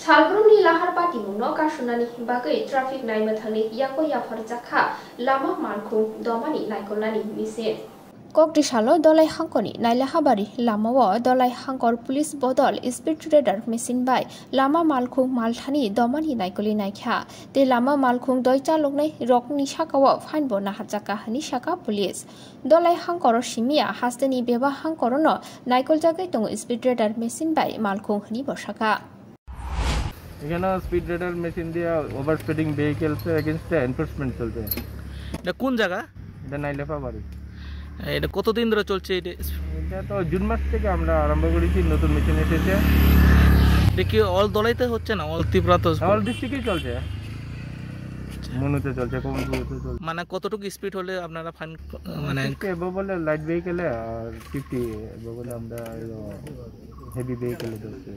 सालब्रुमनि लाहार पाटिमुंनो गारसोमनायनि बागै ट्राफिक नायनो थांनि याको याफार जाखा लामा मालखुं दमानि नायख'नायनि मिसिन कक्टिसालो दलाई हांकनि नायला हाबारि लामाओ दलाई हांकर पुलिस बदल स्पीड ट्रेडर मेसिन बाय लामा मालखुं मालथानि दमानि नायकलि नायख्या ते लामा मालखुं दयचा लग्नै रकनि साकाओ फाइनबो नाहारजाका हनि साका पुलिस दलाई हांकर सिमिया हास्तेनि बेबा हांकरनो नायकल जागै दङ स्पीड ट्रेडर मेसिन बाय मालखुं हनि बसाका এখানে স্পিড রেডার মেশিন দিয়ে over speeding vehicles against enforcement চলছে। এটা কোন জায়গা? এটা নাইলেফা বাড়ি। এটা কতদিন ধরে চলছে? এটা তো জুন মাস থেকে আমরা আরম্ভ করেছি, নতুন মেশিন এসেছে। দেখি অল দলাইতে হচ্ছে না, অল ত্রিপুরা তো অল ডিস্ট্রিক্টেই চলছে, মনুতে চলছে, কমপুরতে চলছে। মানে কতটুকু স্পিড হলে আপনারা ফাইন মানে বলে লাইট ভেহিকলে আর 50 বলে আমরা হেভি ভেহিকলে চলছে।